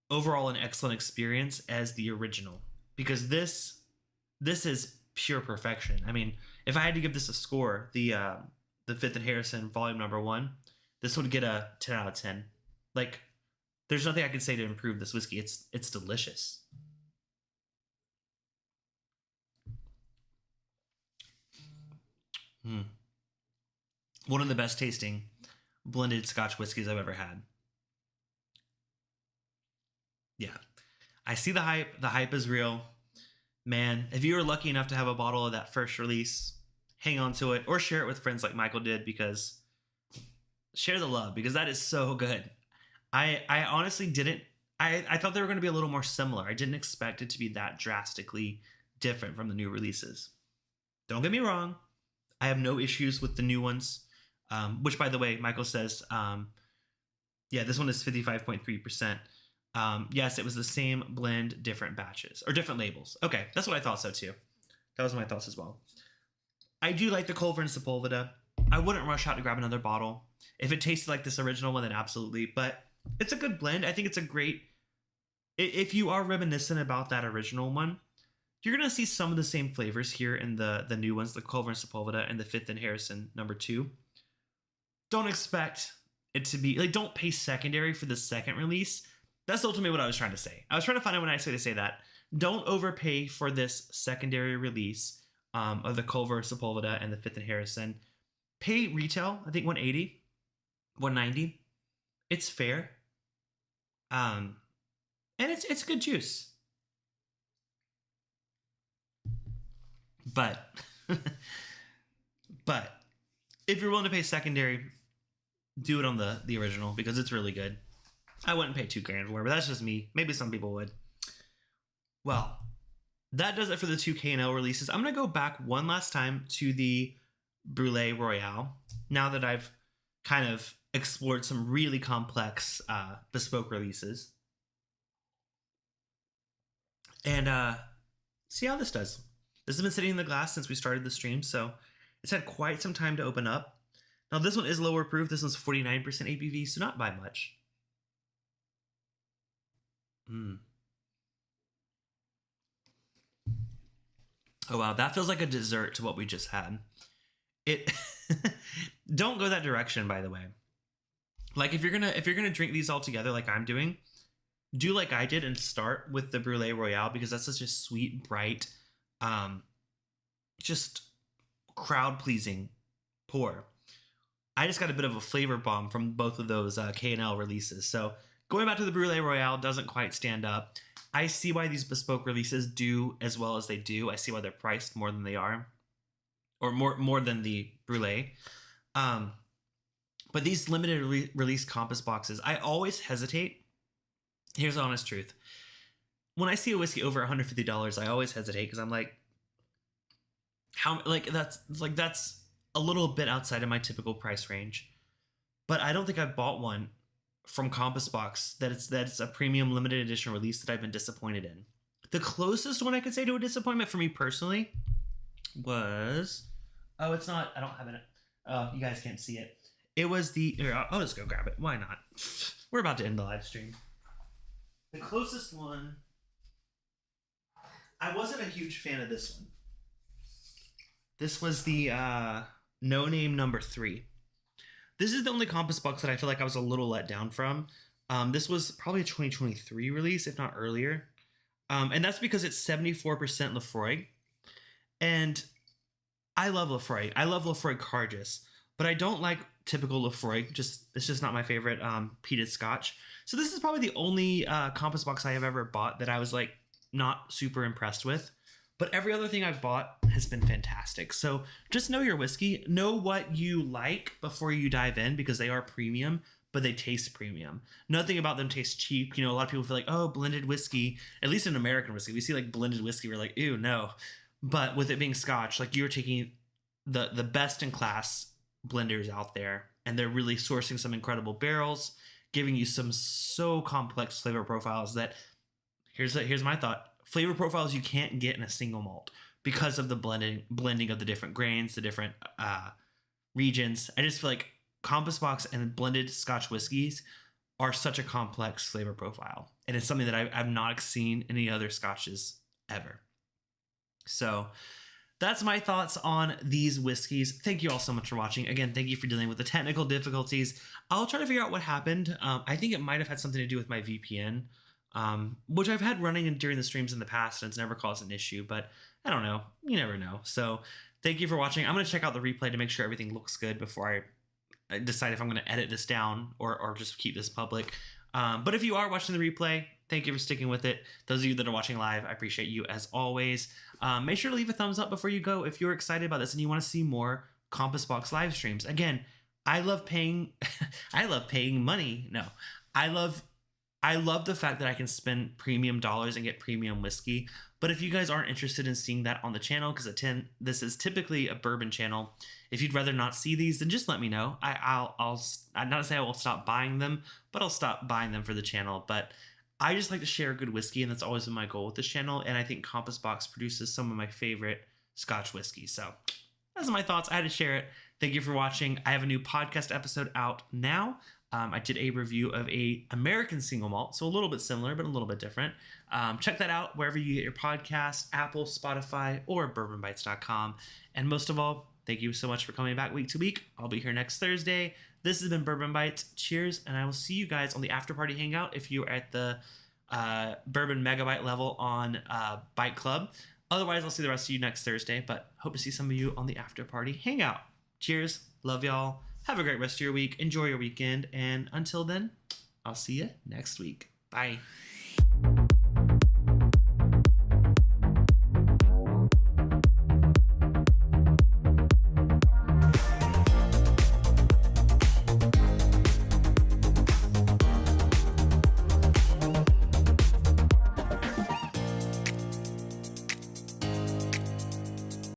overall an excellent experience as the original. Because this is pure perfection. I mean, if I had to give this a score, the Fifth and Harrison Volume Number 1, this would get a 10 out of 10. Like, There's nothing I can say to improve this whiskey. It's delicious. Mm. One of the best tasting blended Scotch whiskeys I've ever had. Yeah. I see the hype. The hype is real. Man, if you were lucky enough to have a bottle of that first release, hang on to it or share it with friends like Michael did, because share the love, because that is so good. I honestly didn't. I thought they were going to be a little more similar. I didn't expect it to be that drastically different from the new releases. Don't get me wrong. I have no issues with the new ones, which, by the way, Michael says, yeah, this one is 55.3%. Yes, it was the same blend, different batches, or different labels. Okay, that's what I thought so too. That was my thoughts as well. I do like the Culver Sepulveda. I wouldn't rush out to grab another bottle. If it tasted like this original one, then absolutely. But it's a good blend. I think it's a great... If you are reminiscent about that original one, you're going to see some of the same flavors here in the new ones, the Culver Sepulveda and the 5th and Harrison #2. Don't expect it to be... Like, don't pay secondary for the second release. That's ultimately what I was trying to say. I was trying to find out when I say to say that. Don't overpay for this secondary release of the Culver Sepulveda and the 5th and Harrison. Pay retail, I think $180, $190. It's fair. And it's good juice. But if you're willing to pay secondary, do it on the original, because it's really good. I wouldn't pay $2,000 for it, but that's just me. Maybe some people would. Well, that does it for the 2 K&L releases. I'm going to go back one last time to the Brulee Royale, now that I've kind of explored some really complex bespoke releases. And see how this does. This has been sitting in the glass since we started the stream, so it's had quite some time to open up. Now, this one is lower proof. This one's 49% ABV, so not by much. Oh wow, that feels like a dessert to what we just had. It don't go that direction, by the way. Like, if you're gonna drink these all together like I'm doing, do like I did and start with the Brulee Royale, because that's such a sweet, bright, just crowd pleasing pour. I just got a bit of a flavor bomb from both of those K&L releases. So going back to the Brulee Royale doesn't quite stand up. I see why these bespoke releases do as well as they do. I see why they're priced more than they are, or more than the Brûlée. But these limited release compass boxes, I always hesitate. Here's the honest truth. When I see a whiskey over $150, I always hesitate, because I'm like, that's a little bit outside of my typical price range. But I don't think I've bought one from Compass Box that's a premium limited edition release that I've been disappointed in. The closest one I could say to a disappointment for me personally was... Oh, it's not... I don't have it. You guys can't see it. It was the... Here, I'll just go grab it. Why not? We're about to end the live stream. The closest one... I wasn't a huge fan of this one. This was the No Name #3. This is the only Compass Box that I feel like I was a little let down from. This was probably a 2023 release, if not earlier. And that's because it's 74% Lefroy. And I love Lefroy. I love Lefroy Cargis. But I don't like typical Lefroy. It's just not my favorite peated Scotch. So this is probably the only Compass Box I have ever bought that I was like not super impressed with. But every other thing I've bought has been fantastic. So just know your whiskey. Know what you like before you dive in, because they are premium, but they taste premium. Nothing about them tastes cheap. You know, a lot of people feel like, oh, blended whiskey, at least in American whiskey, we see like blended whiskey, we're like, ew, no. But with it being Scotch, like, you're taking the best in class blenders out there, and they're really sourcing some incredible barrels, giving you some so complex flavor profiles that, here's my thought, flavor profiles you can't get in a single malt because of the blending of the different grains, the different regions. I just feel like Compass Box and blended Scotch whiskeys are such a complex flavor profile, and it's something that I've not seen in any other Scotches ever. So that's my thoughts on these whiskeys. Thank you all so much for watching. Again, thank you for dealing with the technical difficulties. I'll try to figure out what happened. I think it might have had something to do with my VPN, which I've had running during the streams in the past, and it's never caused an issue, but I don't know. You never know. So thank you for watching. I'm going to check out the replay to make sure everything looks good before I decide if I'm going to edit this down or just keep this public. But if you are watching the replay, thank you for sticking with it. Those of you that are watching live, I appreciate you as always. Make sure to leave a thumbs up before you go if you're excited about this and you want to see more Compass Box live streams. Again, I love paying I love paying money. No. I love the fact that I can spend premium dollars and get premium whiskey. But if you guys aren't interested in seeing that on the channel, because this is typically a bourbon channel, if you'd rather not see these, then just let me know. I'll not to say I will stop buying them, but I'll stop buying them for the channel. But I just like to share good whiskey, and that's always been my goal with this channel. And I think Compass Box produces some of my favorite Scotch whiskey. So those are my thoughts. I had to share it. Thank you for watching. I have a new podcast episode out now. I did a review of a American single malt, so a little bit similar, but a little bit different. Check that out wherever you get your podcast, Apple, Spotify, or bourbonbytes.com. And most of all, thank you so much for coming back week to week. I'll be here next Thursday. This has been Bourbon Bytes. Cheers, and I will see you guys on the after party hangout if you're at the Bourbon Megabyte level on Byte Club. Otherwise, I'll see the rest of you next Thursday, but hope to see some of you on the after party hangout. Cheers. Love y'all. Have a great rest of your week. Enjoy your weekend. And until then, I'll see you next week. Bye.